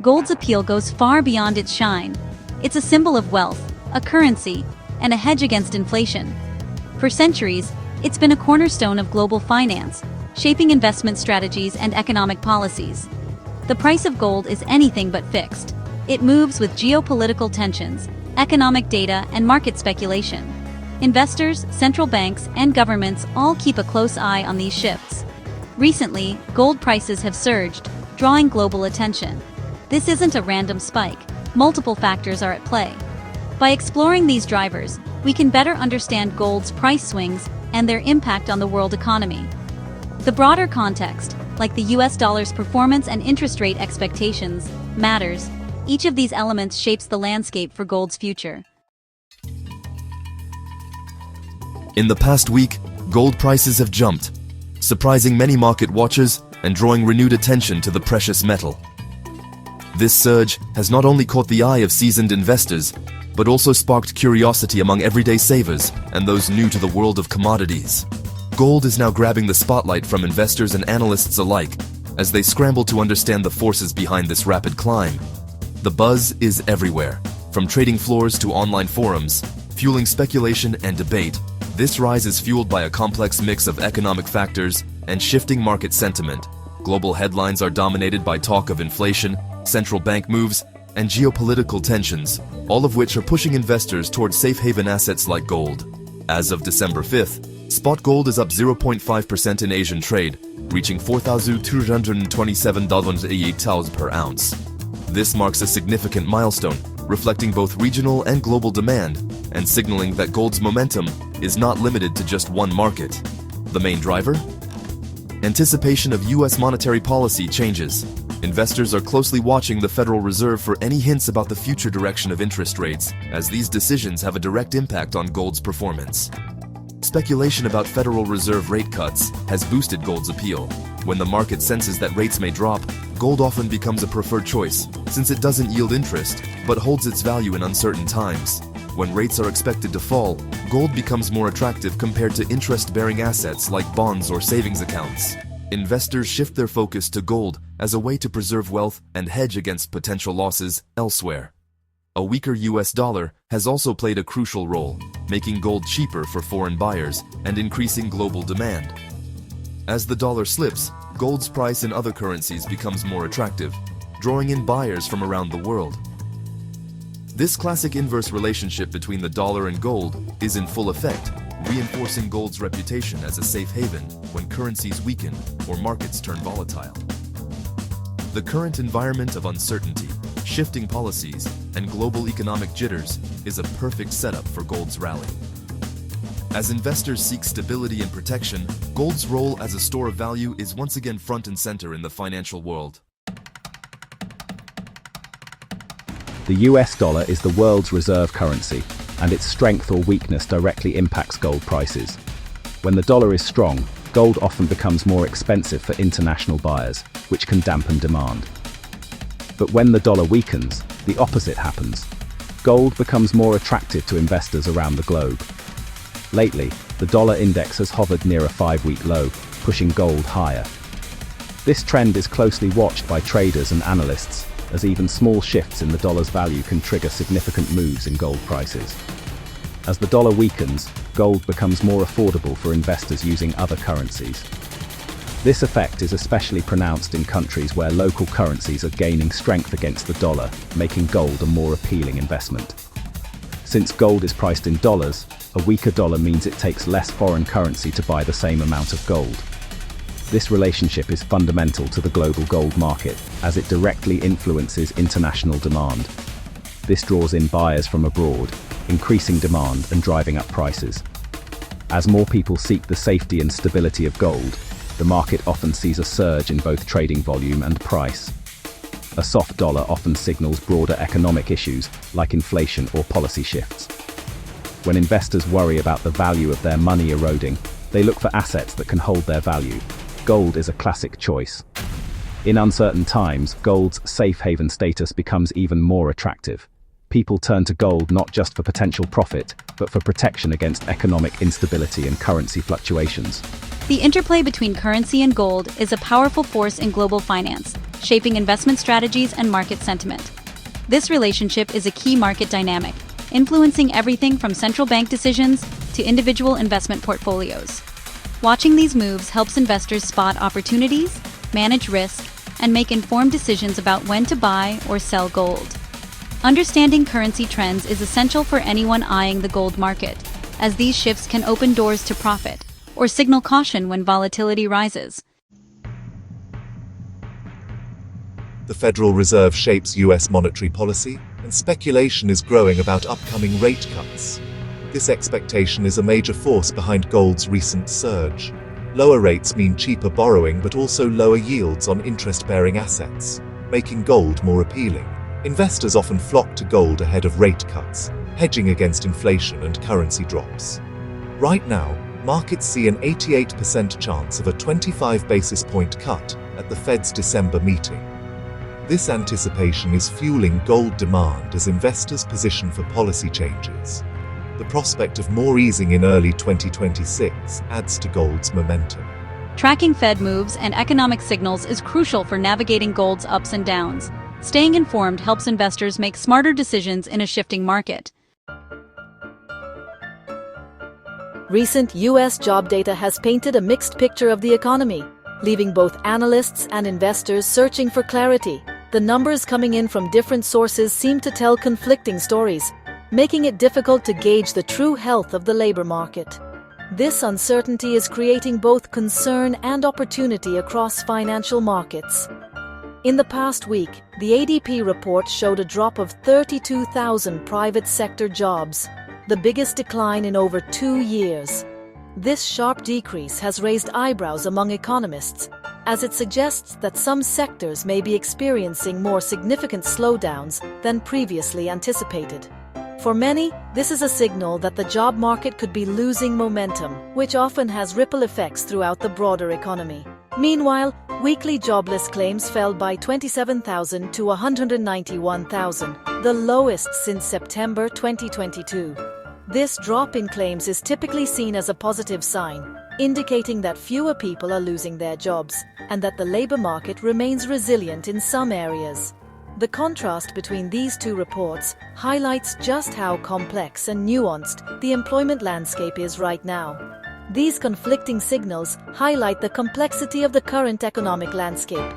gold's appeal goes far beyond its shine. It's a symbol of wealth, a currency, and a hedge against inflation. For centuries, it's been a cornerstone of global finance, shaping investment strategies and economic policies. The price of gold is anything but fixed. It moves with geopolitical tensions, economic data, and market speculation. Investors, central banks, and governments all keep a close eye on these shifts. Recently, gold prices have surged, drawing global attention. This isn't a random spike. Multiple factors are at play. By exploring these drivers, we can better understand gold's price swings and their impact on the world economy. The broader context, like the US dollar's performance and interest rate expectations, matters. Each of these elements shapes the landscape for gold's future. In the past week, gold prices have jumped, surprising many market watchers and drawing renewed attention to the precious metal. This surge has not only caught the eye of seasoned investors, but also sparked curiosity among everyday savers and those new to the world of commodities. Gold is now grabbing the spotlight from investors and analysts alike as they scramble to understand the forces behind this rapid climb. The buzz is everywhere, from trading floors to online forums, fueling speculation and debate. This rise is fueled by a complex mix of economic factors and shifting market sentiment. Global headlines are dominated by talk of inflation, central bank moves, and geopolitical tensions, all of which are pushing investors towards safe haven assets like gold. As of December 5th, spot gold is up 0.5% in Asian trade, reaching $4,227.88 per ounce. This marks a significant milestone, reflecting both regional and global demand, and signaling that gold's momentum is not limited to just one market. The main driver? Anticipation of US monetary policy changes. Investors are closely watching the Federal Reserve for any hints about the future direction of interest rates, as these decisions have a direct impact on gold's performance. Speculation about Federal Reserve rate cuts has boosted gold's appeal. When the market senses that rates may drop, gold often becomes a preferred choice, since it doesn't yield interest, but holds its value in uncertain times. When rates are expected to fall, gold becomes more attractive compared to interest-bearing assets like bonds or savings accounts. Investors shift their focus to gold as a way to preserve wealth and hedge against potential losses elsewhere. A weaker US dollar has also played a crucial role, making gold cheaper for foreign buyers and increasing global demand. As the dollar slips, gold's price in other currencies becomes more attractive, drawing in buyers from around the world. This classic inverse relationship between the dollar and gold is in full effect, reinforcing gold's reputation as a safe haven when currencies weaken or markets turn volatile. The current environment of uncertainty, shifting policies, and global economic jitters is a perfect setup for gold's rally. As investors seek stability and protection, gold's role as a store of value is once again front and center in the financial world. The US dollar is the world's reserve currency, and its strength or weakness directly impacts gold prices. When the dollar is strong, gold often becomes more expensive for international buyers, which can dampen demand. But when the dollar weakens, the opposite happens. Gold becomes more attractive to investors around the globe. Lately, the dollar index has hovered near a 5-week low, pushing gold higher. This trend is closely watched by traders and analysts, as even small shifts in the dollar's value can trigger significant moves in gold prices. As the dollar weakens, gold becomes more affordable for investors using other currencies. This effect is especially pronounced in countries where local currencies are gaining strength against the dollar, making gold a more appealing investment. Since gold is priced in dollars, a weaker dollar means it takes less foreign currency to buy the same amount of gold. This relationship is fundamental to the global gold market, as it directly influences international demand. This draws in buyers from abroad, increasing demand and driving up prices. As more people seek the safety and stability of gold, the market often sees a surge in both trading volume and price. A soft dollar often signals broader economic issues like inflation or policy shifts. When investors worry about the value of their money eroding, they look for assets that can hold their value. Gold is a classic choice. In uncertain times, gold's safe haven status becomes even more attractive. People turn to gold not just for potential profit, but for protection against economic instability and currency fluctuations. The interplay between currency and gold is a powerful force in global finance, shaping investment strategies and market sentiment. This relationship is a key market dynamic, influencing everything from central bank decisions to individual investment portfolios. Watching these moves helps investors spot opportunities, manage risk, and make informed decisions about when to buy or sell gold. Understanding currency trends is essential for anyone eyeing the gold market, as these shifts can open doors to profit or signal caution when volatility rises. The Federal Reserve shapes U.S. monetary policy, and speculation is growing about upcoming rate cuts. This expectation is a major force behind gold's recent surge. Lower rates mean cheaper borrowing but also lower yields on interest-bearing assets, making gold more appealing. Investors often flock to gold ahead of rate cuts, hedging against inflation and currency drops. Right now, markets see an 88% chance of a 25 basis point cut at the Fed's December meeting. This anticipation is fueling gold demand as investors position for policy changes. The prospect of more easing in early 2026 adds to gold's momentum. Tracking Fed moves and economic signals is crucial for navigating gold's ups and downs. Staying informed helps investors make smarter decisions in a shifting market. Recent U.S. job data has painted a mixed picture of the economy, leaving both analysts and investors searching for clarity. The numbers coming in from different sources seem to tell conflicting stories, making it difficult to gauge the true health of the labor market. This uncertainty is creating both concern and opportunity across financial markets. In the past week, the ADP report showed a drop of 32,000 private sector jobs, the biggest decline in over 2 years. This sharp decrease has raised eyebrows among economists, as it suggests that some sectors may be experiencing more significant slowdowns than previously anticipated. For many, this is a signal that the job market could be losing momentum, which often has ripple effects throughout the broader economy. Meanwhile, weekly jobless claims fell by 27,000 to 191,000, the lowest since September 2022. This drop in claims is typically seen as a positive sign, indicating that fewer people are losing their jobs and that the labor market remains resilient in some areas. The contrast between these two reports highlights just how complex and nuanced the employment landscape is right now. These conflicting signals highlight the complexity of the current economic landscape.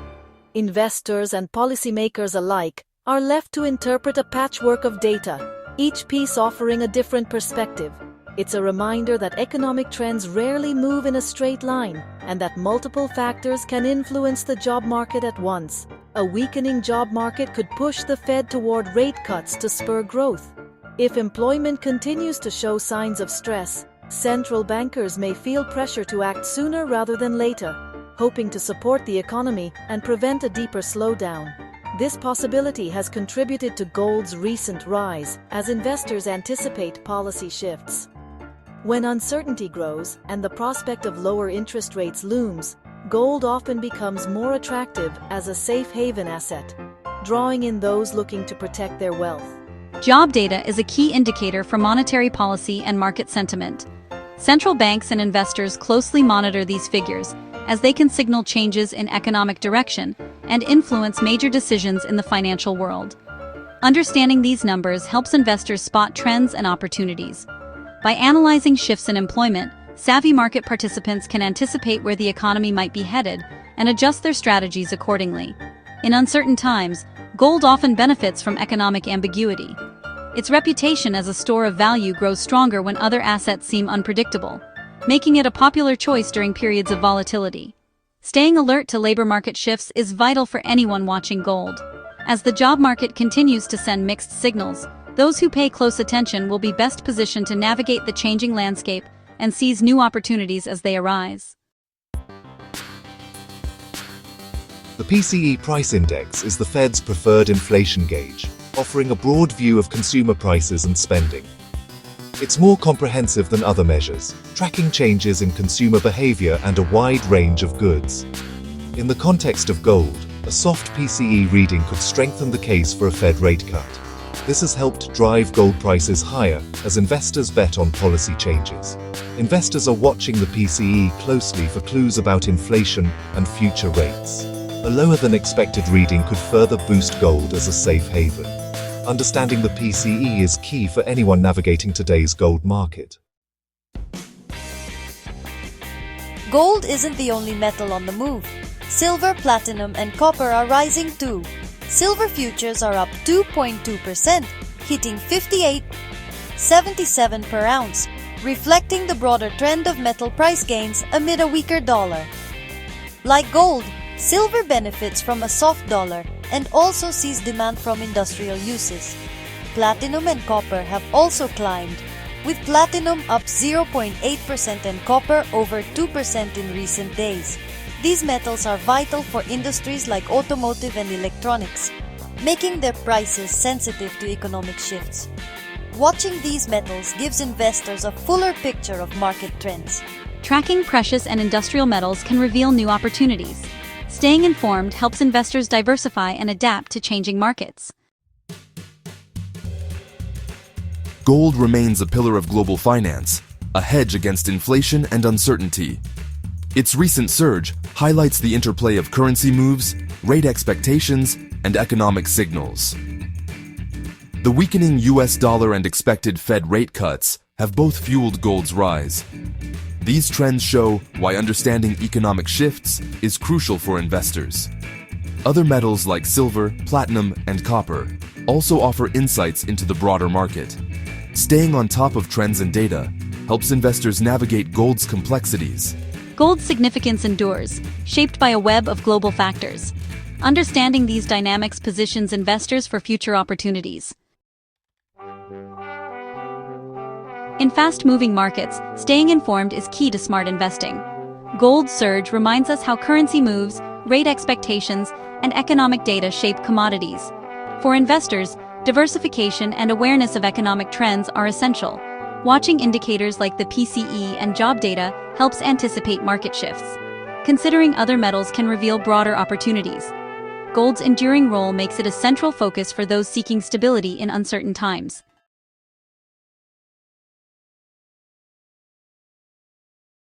Investors and policymakers alike are left to interpret a patchwork of data, each piece offering a different perspective. It's a reminder that economic trends rarely move in a straight line, and that multiple factors can influence the job market at once. A weakening job market could push the Fed toward rate cuts to spur growth. If employment continues to show signs of stress, central bankers may feel pressure to act sooner rather than later, hoping to support the economy and prevent a deeper slowdown. This possibility has contributed to gold's recent rise as investors anticipate policy shifts. When uncertainty grows and the prospect of lower interest rates looms, gold often becomes more attractive as a safe haven asset, drawing in those looking to protect their wealth. Job data is a key indicator for monetary policy and market sentiment. Central banks and investors closely monitor these figures, as they can signal changes in economic direction and influence major decisions in the financial world. Understanding these numbers helps investors spot trends and opportunities. By analyzing shifts in employment, savvy market participants can anticipate where the economy might be headed and adjust their strategies accordingly. In uncertain times, gold often benefits from economic ambiguity. Its reputation as a store of value grows stronger when other assets seem unpredictable, making it a popular choice during periods of volatility. Staying alert to labor market shifts is vital for anyone watching gold. As the job market continues to send mixed signals, those who pay close attention will be best positioned to navigate the changing landscape and seize new opportunities as they arise. The PCE Price Index is the Fed's preferred inflation gauge, offering a broad view of consumer prices and spending. It's more comprehensive than other measures, tracking changes in consumer behavior and a wide range of goods. In the context of gold, a soft PCE reading could strengthen the case for a Fed rate cut. This has helped drive gold prices higher as investors bet on policy changes. Investors are watching the PCE closely for clues about inflation and future rates. A lower than expected reading could further boost gold as a safe haven. Understanding the PCE is key for anyone navigating today's gold market. Gold isn't the only metal on the move. Silver, platinum, and copper are rising too. Silver futures are up 2.2%, hitting $58.77 per ounce, reflecting the broader trend of metal price gains amid a weaker dollar. Like gold, silver benefits from a soft dollar and also sees demand from industrial uses. Platinum and copper have also climbed, with platinum up 0.8% and copper over 2% in recent days. These metals are vital for industries like automotive and electronics, making their prices sensitive to economic shifts. Watching these metals gives investors a fuller picture of market trends. Tracking precious and industrial metals can reveal new opportunities. Staying informed helps investors diversify and adapt to changing markets. Gold remains a pillar of global finance, a hedge against inflation and uncertainty. Its recent surge highlights the interplay of currency moves, rate expectations, and economic signals. The weakening US dollar and expected Fed rate cuts have both fueled gold's rise. These trends show why understanding economic shifts is crucial for investors. Other metals like silver, platinum, and copper also offer insights into the broader market. Staying on top of trends and data helps investors navigate gold's complexities. Gold's significance endures, shaped by a web of global factors. Understanding these dynamics positions investors for future opportunities. In fast-moving markets, staying informed is key to smart investing. Gold's surge reminds us how currency moves, rate expectations, and economic data shape commodities. For investors, diversification and awareness of economic trends are essential. Watching indicators like the PCE and job data helps anticipate market shifts. Considering other metals can reveal broader opportunities. Gold's enduring role makes it a central focus for those seeking stability in uncertain times.